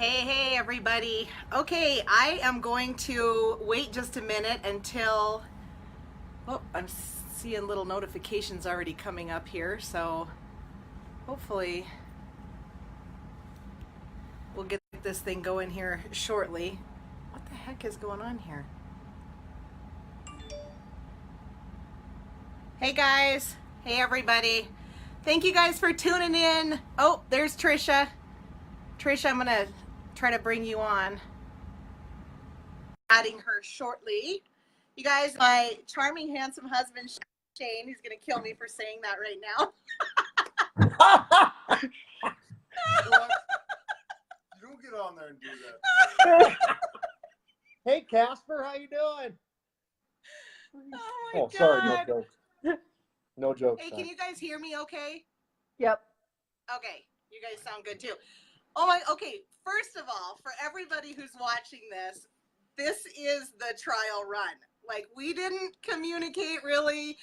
Hey, everybody. Okay, I am going to wait just a minute until. Oh, I'm seeing little notifications already coming up here, so hopefully we'll get this thing going here shortly. What the heck is going on here? Hey, guys. Hey, everybody. Thank you guys for tuning in. Oh, there's Trisha. Trisha, I'm going to try to bring you on. Adding her shortly. You guys, my charming, handsome husband, Shane, he's going to kill me for saying that right now. What? You don't get on there and do that. Hey, Casper, how you doing? Oh my God. Sorry, no jokes. No jokes. Hey, can you guys hear me okay? Yep. Okay, you guys sound good too. Okay, first of all, for everybody who's watching this, this is the trial run. Like, we didn't communicate really.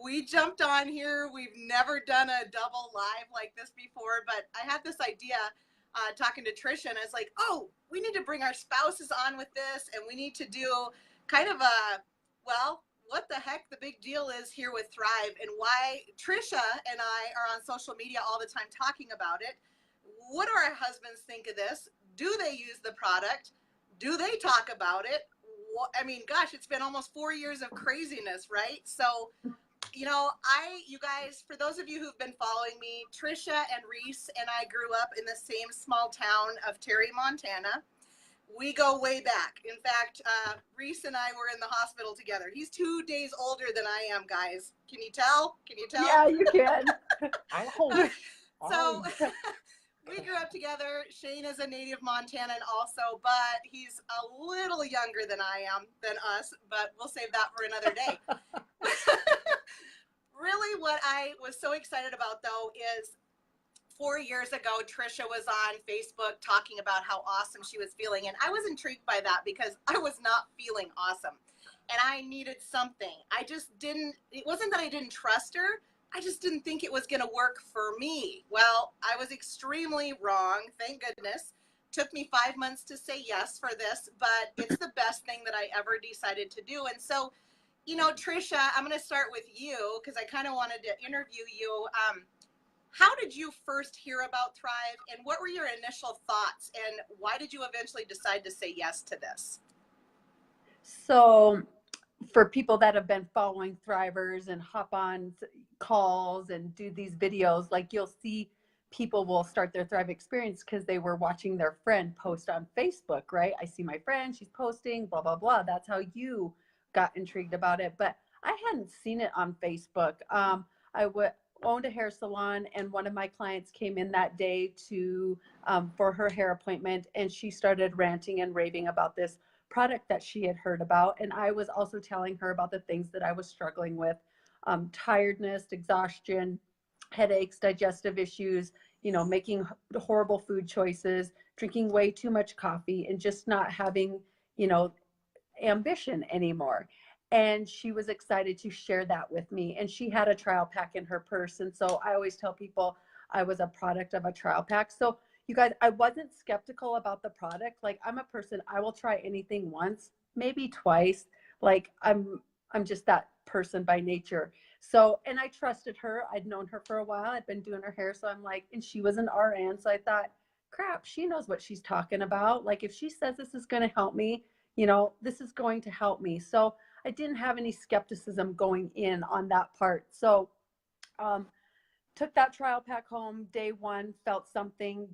We jumped on here. We've never done a double live like this before, but I had this idea talking to Trisha, and I was like, oh, we need to bring our spouses on with this, and we need to do kind of what the heck the big deal is here with Thrive, and why Trisha and I are on social media all the time talking about it. What do our husbands think of this? Do they use the product? Do they talk about it? I mean, gosh, it's been almost 4 years of craziness, right? So, you guys, for those of you who've been following me, Trisha and Reece and I grew up in the same small town of Terry, Montana. We go way back. In fact, Reece and I were in the hospital together. He's 2 days older than I am, guys. Can you tell? Can you tell? Yeah, you can. So we grew up together. Shane is a native Montanan also, but he's a little younger than than us, but we'll save that for another day. Really, what I was so excited about, though, is 4 years ago, Trisha was on Facebook talking about how awesome she was feeling. And I was intrigued by that because I was not feeling awesome. And I needed something. It wasn't that I didn't trust her. I just didn't think it was going to work for me. Well, I was extremely wrong. Thank goodness. Took me 5 months to say yes for this, but it's the best thing that I ever decided to do. And so, Trisha, I'm going to start with you because I kind of wanted to interview you. How did you first hear about Thrive, and what were your initial thoughts, and why did you eventually decide to say yes to this? So for people that have been following Thrivers and hop on calls and do these videos, like you'll see people will start their Thrive experience because they were watching their friend post on Facebook, right? I see my friend, she's posting, blah, blah, blah. That's how you got intrigued about it. But I hadn't seen it on Facebook. I owned a hair salon, and one of my clients came in that day for her hair appointment, and she started ranting and raving about this product that she had heard about. And I was also telling her about the things that I was struggling with, tiredness, exhaustion, headaches, digestive issues, making horrible food choices, drinking way too much coffee, and just not having, ambition anymore. And she was excited to share that with me. And she had a trial pack in her purse. And so I always tell people I was a product of a trial pack. So you guys, I wasn't skeptical about the product. Like, I'm a person, I will try anything once, maybe twice. Like, I'm just that person by nature. So, and I trusted her. I'd known her for a while. I'd been doing her hair. So I'm like, and she was an RN. So I thought, crap, she knows what she's talking about. Like, if she says this is going to help me, this is going to help me. So I didn't have any skepticism going in on that part. So took that trial pack home. Day one, felt something,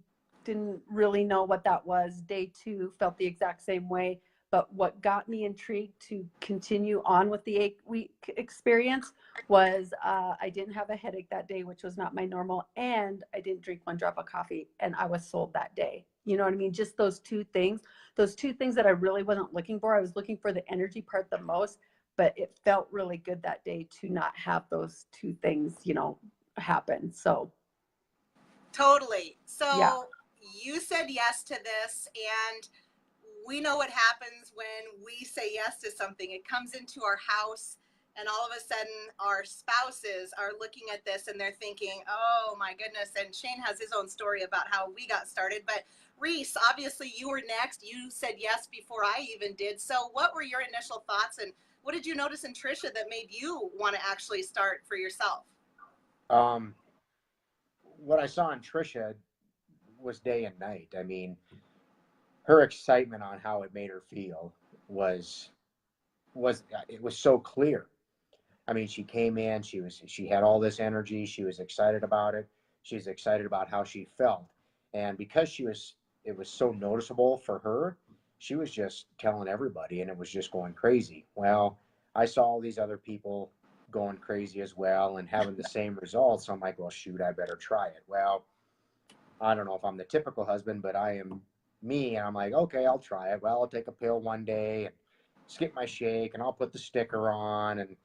didn't really know what that was. Day two, felt the exact same way. But what got me intrigued to continue on with the 8-week experience was I didn't have a headache that day, which was not my normal, and I didn't drink 1 drop of coffee, and I was sold that day. You know what I mean? Just those two things that I really wasn't looking for. I was looking for the energy part the most, but it felt really good that day to not have those two things, happen. So. Totally. So Yeah. You said yes to this, and we know what happens when we say yes to something. It comes into our house. and all of a sudden our spouses are looking at this and they're thinking, oh my goodness. And Shane has his own story about how we got started. But Reece, obviously you were next. You said yes before I even did. So what were your initial thoughts, and what did you notice in Trisha that made you want to actually start for yourself? What I saw in Trisha was day and night. I mean, her excitement on how it made her feel was it was so clear. I mean, she came in, she had all this energy, she was excited about it. She was excited about how she felt. And because it was so noticeable for her, she was just telling everybody and it was just going crazy. Well, I saw all these other people going crazy as well and having the same results. So I'm like, well, shoot, I better try it. Well, I don't know if I'm the typical husband, but I am me. And I'm like, okay, I'll try it. Well, I'll take a pill one day and skip my shake and I'll put the sticker on and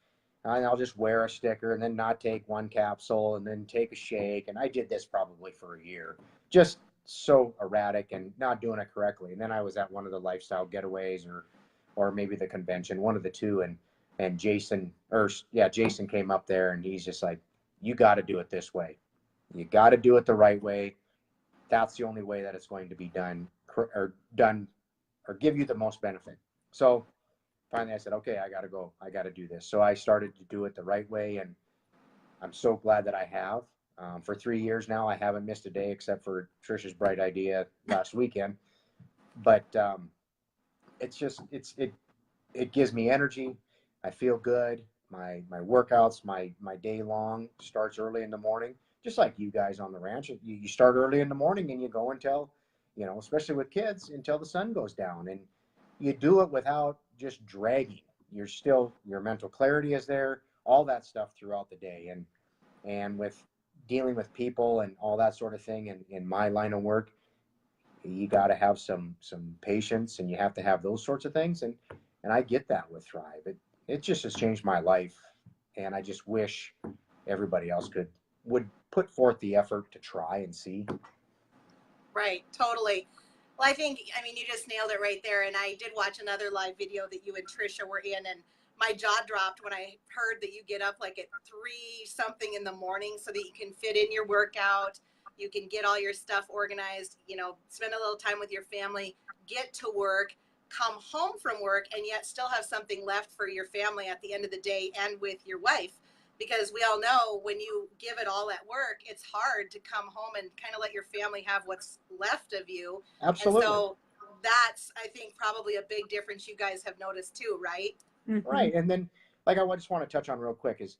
I'll just wear a sticker and then not take one capsule and then take a shake. And I did this probably for a year, just so erratic and not doing it correctly. And then I was at one of the lifestyle getaways or maybe the convention, one of the two. And Jason came up there and he's just like, you got to do it this way. You got to do it the right way. That's the only way that it's going to be done or give you the most benefit. So finally I said, okay, I got to go. I got to do this. So I started to do it the right way. And I'm so glad that I have. For 3 years now, I haven't missed a day except for Trisha's bright idea last weekend. But it gives me energy. I feel good. My workouts, my day long starts early in the morning, just like you guys on the ranch. You start early in the morning and you go until, especially with kids, until the sun goes down. And you do it without just dragging. Your mental clarity is there, all that stuff throughout the day. And with dealing with people and all that sort of thing in my line of work, you got to have some patience and you have to have those sorts of things. And I get that with Thrive. It just has changed my life. And I just wish everybody else would put forth the effort to try and see. Right, totally. Well, I mean, you just nailed it right there. And I did watch another live video that you and Trisha were in, and my jaw dropped when I heard that you get up like at 3 something in the morning so that you can fit in your workout. You can get all your stuff organized, spend a little time with your family, get to work, come home from work, and yet still have something left for your family at the end of the day and with your wife. Because we all know when you give it all at work, it's hard to come home and kind of let your family have what's left of you. Absolutely. And so that's, I think, probably a big difference you guys have noticed too, right? Mm-hmm. Right. And then, like I just want to touch on real quick is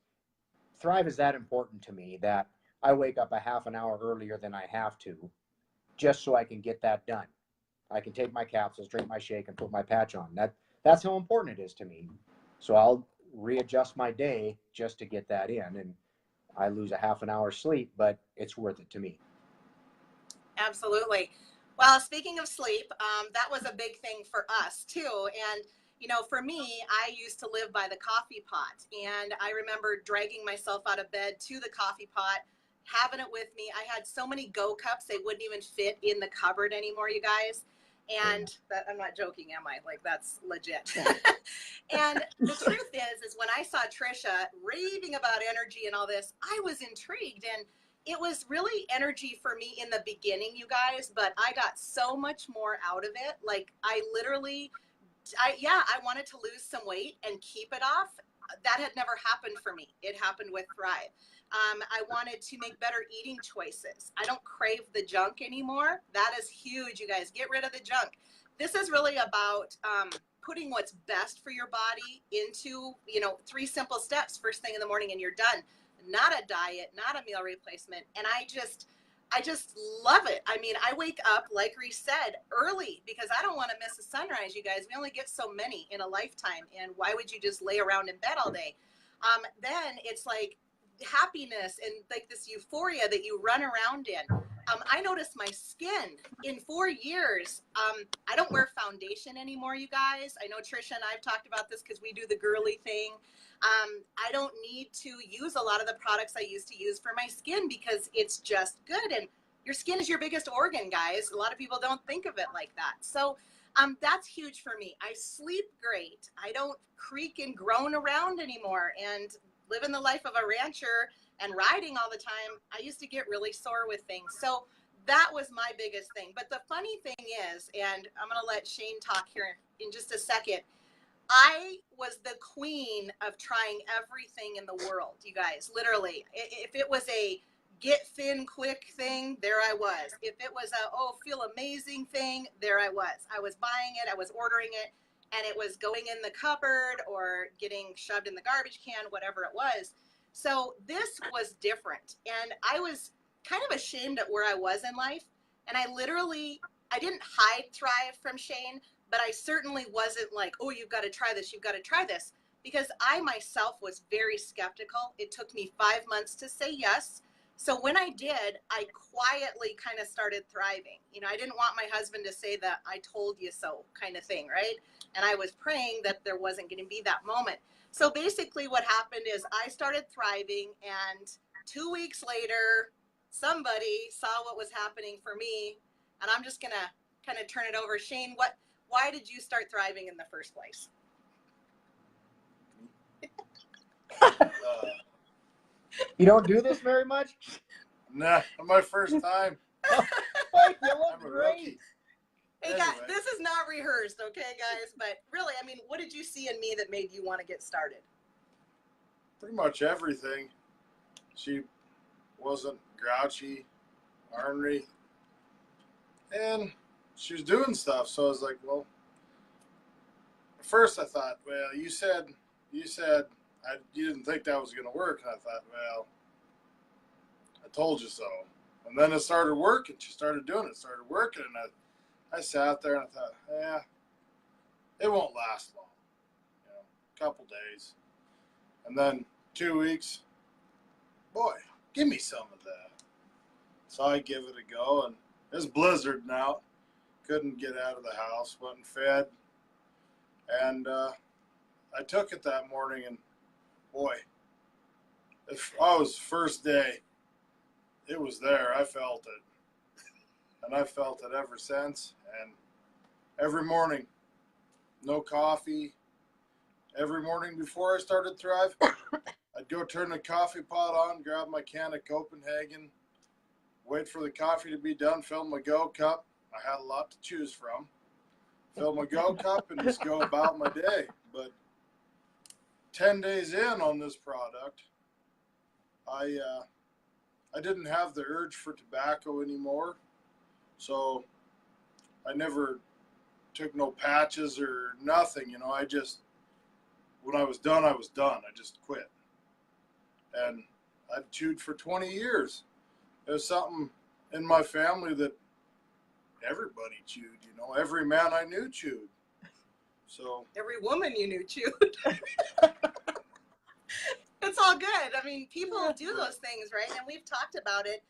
Thrive is that important to me that I wake up a half an hour earlier than I have to just so I can get that done. I can take my capsules, drink my shake, and put my patch on. That's how important it is to me. So I'll readjust my day just to get that in, and I lose a half an hour's sleep, but it's worth it to me. Absolutely. Well, speaking of sleep, that was a big thing for us too. And for me, I used to live by the coffee pot, and I remember dragging myself out of bed to the coffee pot, having it with me. I had so many Go cups, they wouldn't even fit in the cupboard anymore, you guys. And I'm not joking, am I? Like, that's legit. And the truth is when I saw Trisha raving about energy and all this, I was intrigued. And it was really energy for me in the beginning, you guys, but I got so much more out of it. Like, I wanted to lose some weight and keep it off. That had never happened for me. It happened with Thrive. I wanted to make better eating choices. I don't crave the junk anymore. That is huge, you guys. Get rid of the junk. This is really about putting what's best for your body into, 3 simple steps first thing in the morning and you're done. Not a diet, not a meal replacement. And I just love it. I mean, I wake up, like Reece said, early because I don't want to miss a sunrise, you guys. We only get so many in a lifetime. And why would you just lay around in bed all day? Then it's like happiness and like this euphoria that you run around in. I noticed my skin in 4 years. I don't wear foundation anymore, you guys. I know Trisha and I've talked about this because we do the girly thing. I don't need to use a lot of the products I used to use for my skin because it's just good. And your skin is your biggest organ, guys. A lot of people don't think of it like that. So That's huge for me. I sleep great. I don't creak and groan around anymore. And living the life of a rancher and riding all the time, I used to get really sore with things. So that was my biggest thing. But the funny thing is, and I'm going to let Shane talk here in just a second, I was the queen of trying everything in the world, you guys, literally. If it was a get thin quick thing, there I was. If it was a, oh, feel amazing thing, there I was. I was buying it, I was ordering it, and it was going in the cupboard or getting shoved in the garbage can, whatever it was. So this was different. And I was kind of ashamed at where I was in life. And I didn't hide Thrive from Shane, but I certainly wasn't like, oh, you've got to try this, you've got to try this. Because I myself was very skeptical. It took me 5 months to say yes. So when I did, I quietly kind of started thriving. You know, I didn't want my husband to say that I told you so kind of thing, right? And I was praying that there wasn't going to be that moment. So basically what happened is I started thriving, and 2 weeks later, somebody saw what was happening for me. And I'm just going to kind of turn it over. Shane, why did you start thriving in the first place? You don't do this very much? Nah, my first time. Hey, you look I'm a great. rookie. Hey Anyway. guys, this is not rehearsed, okay, guys? But really, I mean, what did you see in me that made you want to get started? Pretty much everything. She wasn't grouchy, ornery, and she was doing stuff. So I was like, well, at first I thought, well, you said you didn't think that was going to work. And I thought, well, I told you so. And then it started working. She started doing it, started working. And I sat there and I thought, yeah, it won't last long. You know, a couple days. And then 2 weeks, boy, give me some of that. So I give it a go. And it's blizzarding out. Couldn't get out of the house. Wasn't fed. And I took it that morning, and boy, if I was first day, it was there. I felt it. And I felt it ever since. And every morning, no coffee. Every morning before I started Thrive, I'd go turn the coffee pot on, grab my can of Copenhagen, wait for the coffee to be done, fill my Go cup. I had a lot to choose from. Fill my Go cup and just go about my day. But 10 days in on this product, I didn't have the urge for tobacco anymore. So I never took no patches or nothing. You know, I just, when I was done, I was done. I just quit. And I'd chewed for 20 years. It was something in my family that everybody chewed, you know. Every man I knew chewed. So Every woman you knew chewed. It's all good. I mean, people do those things, right? And we've talked about it.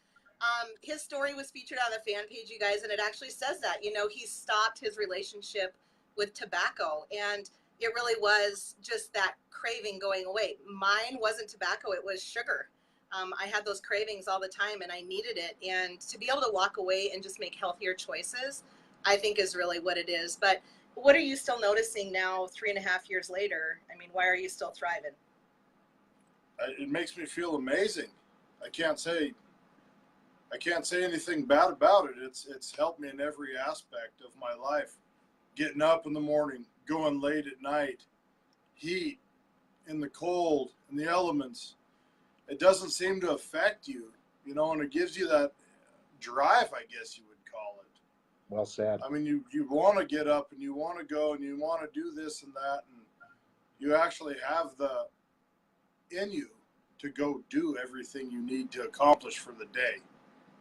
His story was featured on the fan page, you guys, and it actually says that, you know, he stopped his relationship with tobacco, and it really was just that craving going away. Mine wasn't tobacco, it was sugar. I had those cravings all the time, and I needed it. And to be able to walk away and just make healthier choices, I think is really what it is. But what are you still noticing now, 3.5 years later? I mean, why are you still thriving? it makes me feel amazing. I can't say anything bad about it. It's helped me in every aspect of my life. Getting up in the morning, going late at night, heat, in the cold, in the elements. It doesn't seem to affect you, you know, and it gives you that drive, I guess you would call it. Well said. I mean, you want to get up and you want to go and you want to do this and that, and you actually have the in you to go do everything you need to accomplish for the day.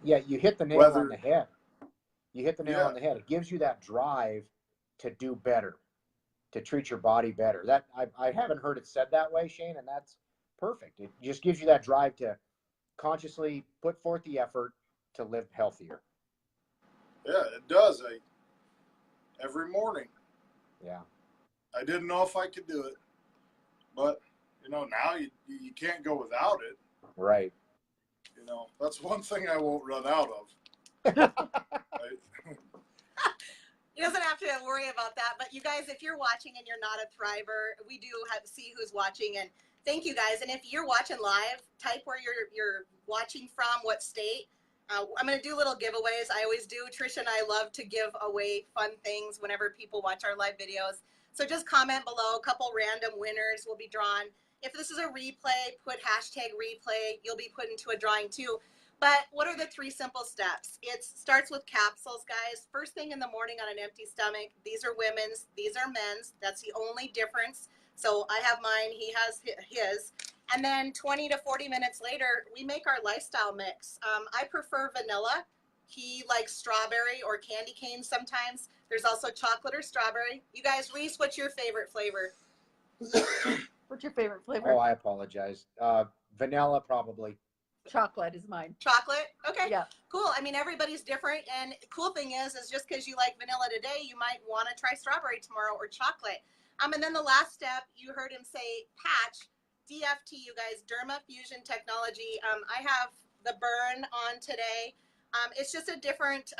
Yeah, you hit the nail on the head. You hit the nail on the head. It gives you that drive to do better, to treat your body better. That I haven't heard it said that way, Shane, and that's perfect. It just gives you that drive to consciously put forth the effort to live healthier. Yeah, it does. Every morning. Yeah. I didn't know if I could do it, but you know, now you can't go without it. Right. You know, that's one thing I won't run out of. He doesn't have to worry about that. But you guys, if you're watching and you're not a Thriver, we do see who's watching. And thank you guys. And if you're watching live, type where you're watching from, what state. I'm going to do little giveaways. I always do. Trisha and I love to give away fun things whenever people watch our live videos. So just comment below. A couple random winners will be drawn. If this is a replay, put hashtag replay. You'll be put into a drawing too. But what are the 3 simple steps? It starts with capsules, guys. First thing in the morning on an empty stomach. These are women's, these are men's. That's the only difference. So I have mine, he has his. And then 20 to 40 minutes later, we make our lifestyle mix. I prefer vanilla. He likes strawberry or candy cane sometimes. There's also chocolate or strawberry. You guys, Reese, what's your favorite flavor? What's your favorite flavor? Oh, I apologize. Vanilla, probably. Chocolate is mine. Chocolate? Okay. Yeah. Cool. I mean, everybody's different. And cool thing is just because you like vanilla today, you might want to try strawberry tomorrow or chocolate. And then the last step, you heard him say patch, DFT, you guys, Derma Fusion Technology. I have the burn on today. It's just a different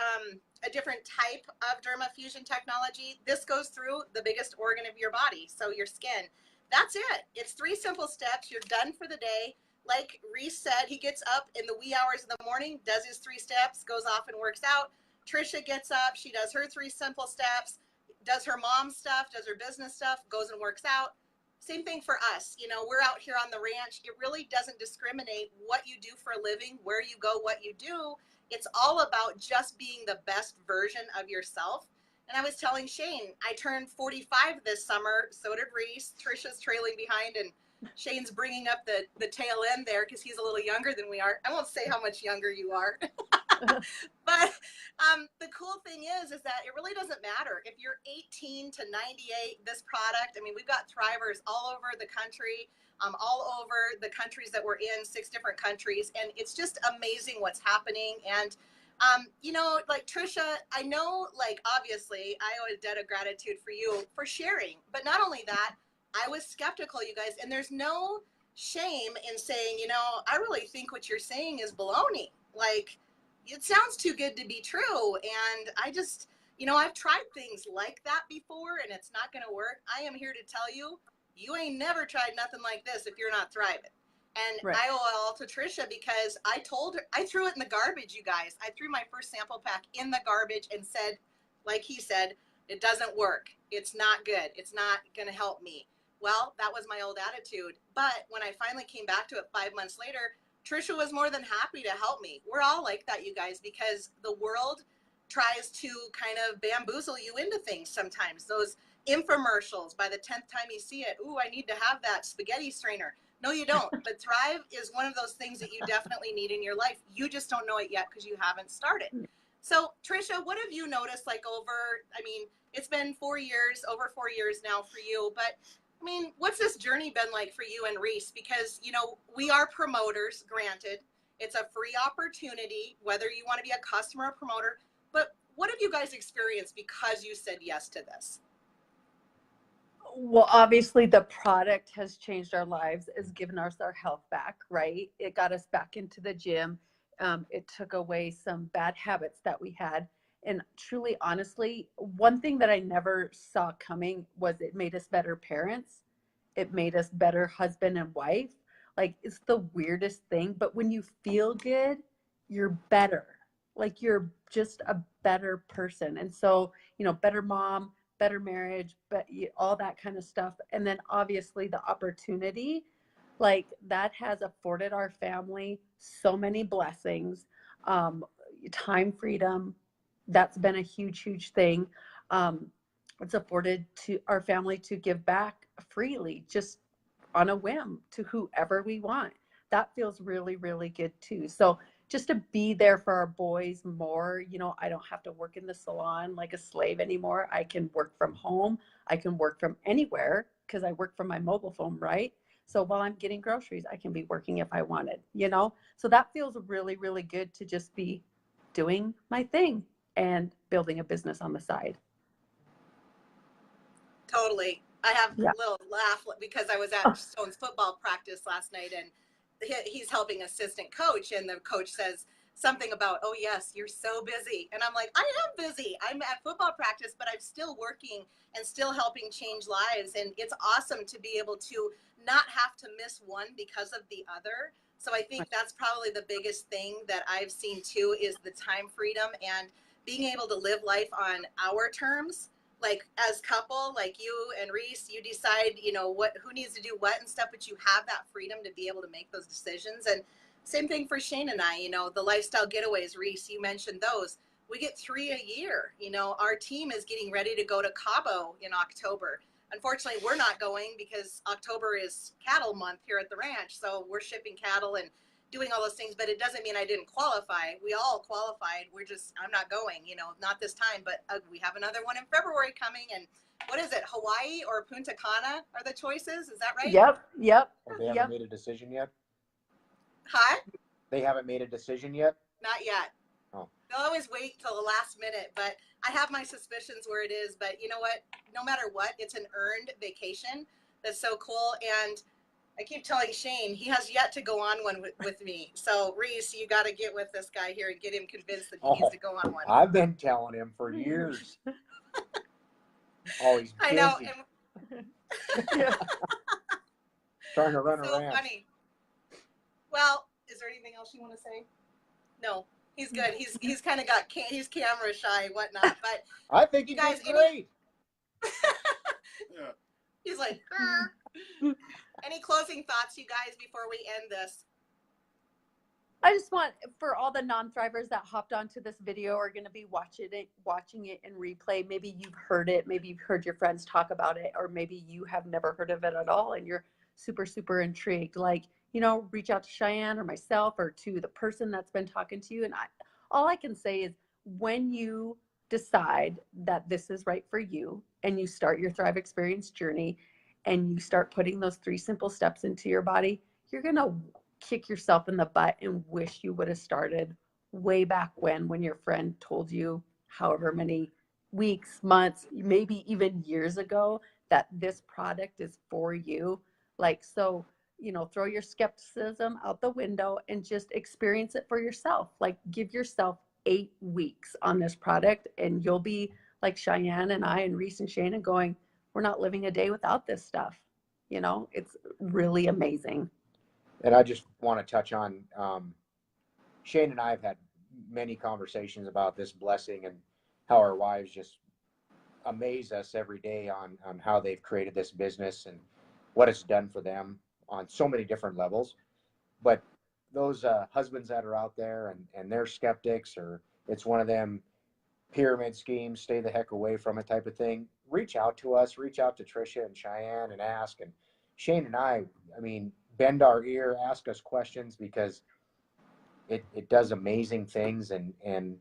type of Derma Fusion Technology. This goes through the biggest organ of your body, so your skin. That's it. It's 3 simple steps. You're done for the day. Like Reese said, he gets up in the wee hours of the morning, does his 3 steps, goes off and works out. Trisha gets up, she does her 3 simple steps, does her mom stuff, does her business stuff, goes and works out. Same thing for us. You know, we're out here on the ranch. It really doesn't discriminate what you do for a living, where you go, what you do. It's all about just being the best version of yourself. And I was telling Shane, I turned 45 this summer. So did Reese. Trisha's trailing behind, and Shane's bringing up the tail end there because he's a little younger than we are. I won't say how much younger you are. But the cool thing is that it really doesn't matter. If you're 18 to 98, this product, I mean, we've got Thrivers all over the country, all over the countries that we're in, 6 different countries. And it's just amazing what's happening. And you know, like Trisha, I know, like, obviously, I owe a debt of gratitude for you for sharing. But not only that, I was skeptical, you guys, and there's no shame in saying, you know, I really think what you're saying is baloney. Like, it sounds too good to be true. And I just, you know, I've tried things like that before, and it's not going to work. I am here to tell you, you ain't never tried nothing like this if you're not thriving. And right. I owe it all to Trisha because I told her, I threw it in the garbage, you guys. I threw my first sample pack in the garbage and said, like he said, it doesn't work. It's not good. It's not going to help me. Well, that was my old attitude. But when I finally came back to it 5 months later, Trisha was more than happy to help me. We're all like that, you guys, because the world tries to kind of bamboozle you into things sometimes. Those infomercials, by the 10th time you see it, ooh, I need to have that spaghetti strainer. No, you don't. But Thrive is one of those things that you definitely need in your life. You just don't know it yet because you haven't started. So, Trisha, what have you noticed, like, over, I mean, it's been 4 years, over 4 years now for you, but I mean, what's this journey been like for you and Reese? Because, you know, we are promoters, granted. It's a free opportunity, whether you want to be a customer or promoter. But what have you guys experienced because you said yes to this? Well, obviously, the product has changed our lives, has given us our health back, right? It got us back into the gym. It took away some bad habits that we had. And truly, honestly, one thing that I never saw coming was it made us better parents. It made us better husband and wife. Like, it's the weirdest thing. But when you feel good, you're better. Like, you're just a better person. And so, you know, better mom, better marriage, but all that kind of stuff. And then obviously the opportunity, like, that has afforded our family so many blessings, time freedom. That's been a huge thing. It's afforded to our family to give back freely, just on a whim, to whoever we want. That feels really good too. So just to be there for our boys more, you know, I don't have to work in the salon like a slave anymore. I can work from home. I can work from anywhere because I work from my mobile phone, right? So while I'm getting groceries, I can be working if I wanted, you know? So that feels really good to just be doing my thing and building a business on the side. Totally. I have a little laugh because I was at Stone's football practice last night, and he's helping assistant coach, and the coach says, something about, oh yes, you're so busy. And I'm like, I am busy. I'm at football practice, but I'm still working and still helping change lives. And it's awesome to be able to not have to miss one because of the other. So I think that's probably the biggest thing that I've seen too, is the time freedom and being able to live life on our terms. Like as couple, like you and Reece, you decide, you know, who needs to do what and stuff, but you have that freedom to be able to make those decisions. And same thing for Shane and I, you know, the lifestyle getaways, Reece, you mentioned those. We get 3 a year. You know, our team is getting ready to go to Cabo in October. Unfortunately, we're not going because October is cattle month here at the ranch. So we're shipping cattle and doing all those things, but it doesn't mean I didn't qualify. We all qualified. I'm not going, you know, not this time, but we have another one in February coming. And what is it? Hawaii or Punta Cana are the choices. Is that right? Yep. Oh, they haven't made a decision yet? Huh? They haven't made a decision yet? Not yet. Oh. They'll always wait till the last minute, but I have my suspicions where it is. But you know what? No matter what, it's an earned vacation. That's so cool. And I keep telling Shane, he has yet to go on one with me. So Reece, you got to get with this guy here and get him convinced that he needs to go on one. I've been telling him for years. Oh, he's busy. I know. Yeah. Trying to run So around. funny. Well, is there anything else you want to say? No, he's good. He's kind of got he's camera shy, whatnot. But I think you guys, guys great. Yeah. He's like, "Grr." Any closing thoughts, you guys, before we end this? I just want, for all the non-thrivers that hopped onto this video are going to be watching it in replay. Maybe you've heard it. Maybe you've heard your friends talk about it, or maybe you have never heard of it at all and you're super, super intrigued. Like, you know, reach out to Cheyenne or myself or to the person that's been talking to you. And all I can say is when you decide that this is right for you and you start your Thrive Experience journey and you start putting those 3 simple steps into your body, you're going to kick yourself in the butt and wish you would have started way back when your friend told you however many weeks, months, maybe even years ago that this product is for you. Like, so, you know, throw your skepticism out the window and just experience it for yourself. Like, give yourself 8 weeks on this product and you'll be like Cheyenne and I and Reece and Shane and going, we're not living a day without this stuff. You know, it's really amazing. And I just want to touch on, Shane and I have had many conversations about this blessing and how our wives just amaze us every day on how they've created this business and what it's done for them on so many different levels. But those husbands that are out there and they're skeptics, or it's one of them pyramid schemes, stay the heck away from it type of thing, reach out to us, reach out to Trisha and Cheyenne and ask. And Shane and I mean, bend our ear, ask us questions, because it does amazing things, and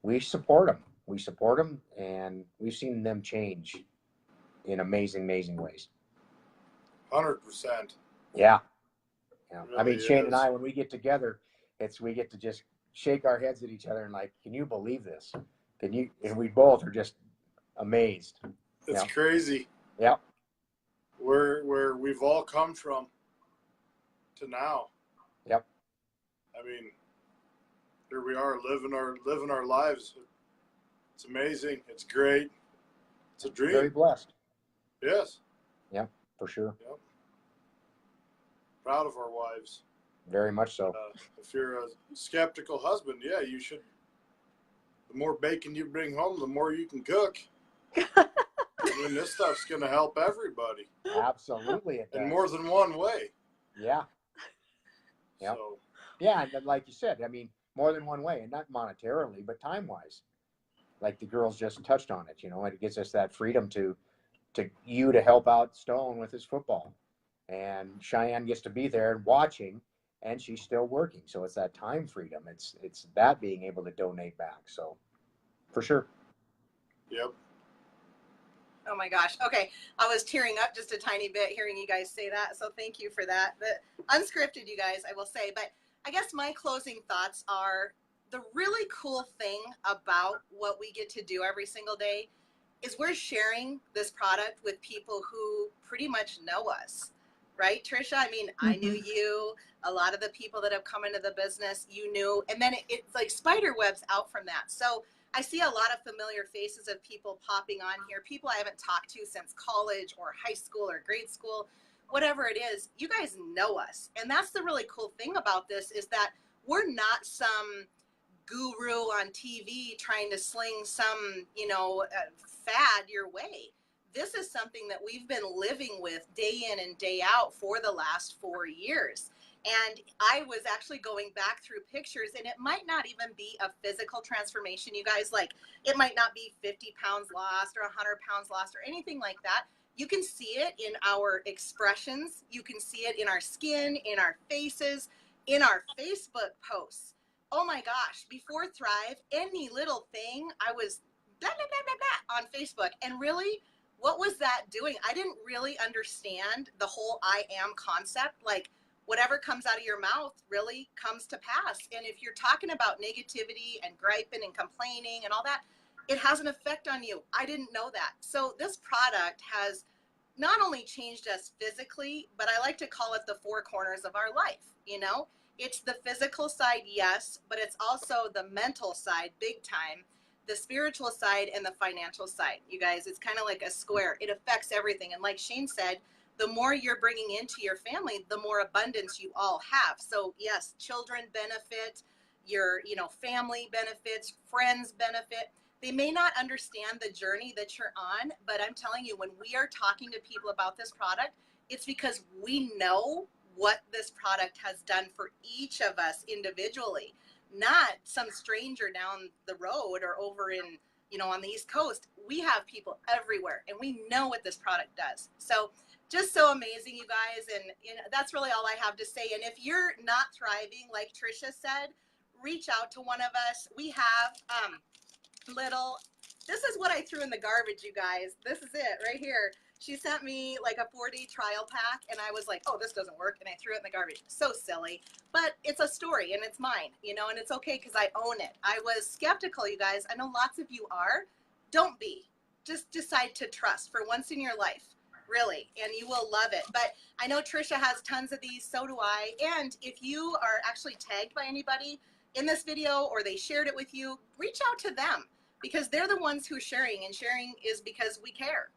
we support them. We support them, and we've seen them change in amazing ways. 100%. Yeah. Really I mean, Shane is. and I, when we get together, we get to just shake our heads at each other and like, can you believe this? Can you? And we both are just amazed. It's crazy. Yeah. Where we've all come from to now. Yep. I mean, here we are living our lives. It's amazing. It's great. It's a dream. Very blessed. Yes. Yeah, for sure. Yep. Proud of our wives. Very much so. If you're a skeptical husband, yeah, you should. The more bacon you bring home, the more you can cook. I mean, this stuff's going to help everybody. Absolutely, it does. In more than one way. Yeah. Yep. So, yeah, and like you said, I mean, more than one way, and not monetarily, but time-wise. Like the girls just touched on it, you know, it gives us that freedom to help out Stone with his football. And Cheyenne gets to be there watching, and she's still working. So it's that time freedom. It's that being able to donate back. So for sure. yep. Oh my gosh. Okay. I was tearing up just a tiny bit hearing you guys say that. So thank you for that. The unscripted, you guys, I will say. But I guess my closing thoughts are the really cool thing about what we get to do every single day is we're sharing this product with people who pretty much know us. right, Trisha? I mean, I knew Mhm. you. A lot of the people that have come into the business, you knew. And then it's like spider webs out from that. So I see a lot of familiar faces of people popping on here, people I haven't talked to since college or high school or grade school, whatever it is. You guys know us. And that's the really cool thing about this is that we're not some guru on TV trying to sling some, fad your way. This is something that we've been living with day in and day out for the last 4 years. And I was actually going back through pictures, and it might not even be a physical transformation, you guys. Like, it might not be 50 pounds lost or 100 pounds lost or anything like that. You can see it in our expressions. You can see it in our skin, in our faces, in our Facebook posts. Oh my gosh, before Thrive, any little thing, I was blah, blah, blah, blah, blah on Facebook. And really, what was that doing? I didn't really understand the whole I am concept. Like, whatever comes out of your mouth really comes to pass. And if you're talking about negativity and griping and complaining and all that, it has an effect on you. I didn't know that. So this product has not only changed us physically, but I like to call it the four corners of our life. It's the physical side, yes, but it's also the mental side, big time, the spiritual side, and the financial side. You guys, it's kind of like a square. It affects everything. And like Shane said, the more you're bringing into your family, the more abundance you all have. So yes, children benefit, your, family benefits, friends benefit. They may not understand the journey that you're on, but I'm telling you, when we are talking to people about this product, it's because we know what this product has done for each of us individually, not some stranger down the road or over in, on the East Coast. We have people everywhere, and we know what this product does. So just so amazing, you guys. And that's really all I have to say. And if you're not thriving, like Trisha said, reach out to one of us. We have this is what I threw in the garbage, you guys. This is it right here. She sent me like a 4-day trial pack, and I was like, oh, this doesn't work, and I threw it in the garbage. So silly, but it's a story, and it's mine, and it's okay because I own it. I was skeptical, you guys. I know lots of you are. Don't be. Just decide to trust for once in your life, really, and you will love it. But I know Trisha has tons of these, so do I. And if you are actually tagged by anybody in this video or they shared it with you, reach out to them, because they're the ones who are sharing, and sharing is because we care,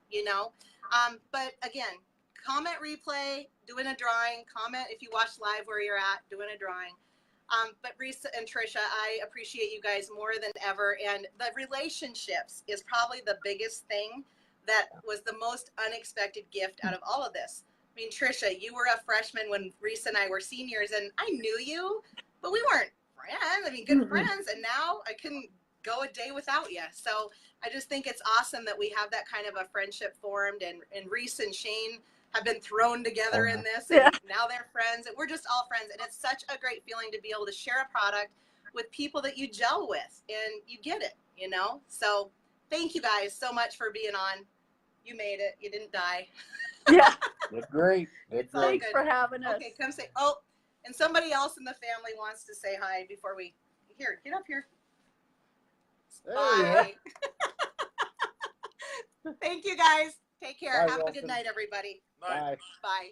But again, comment replay, doing a drawing, comment if you watch live where you're at, doing a drawing. But Reece and Trisha, I appreciate you guys more than ever. And the relationships is probably the biggest thing that was the most unexpected gift out of all of this. I mean, Trisha, you were a freshman when Reece and I were seniors, and I knew you, but we weren't friends. I mean, good friends. And now I couldn't go a day without you. So I just think it's awesome that we have that kind of a friendship formed, and Reece and Shane have been thrown together in this, and now they're friends, and we're just all friends. And it's such a great feeling to be able to share a product with people that you gel with and you get it, So thank you guys so much for being on. You made it. You didn't die. Yeah. Did great. It's all Thanks good. for having us. Okay, come say, oh, and somebody else in the family wants to say hi before we, here, get up here. Bye. Thank you guys. Take care. Bye, Have a Wilson. good night, everybody. Night. Bye. Bye.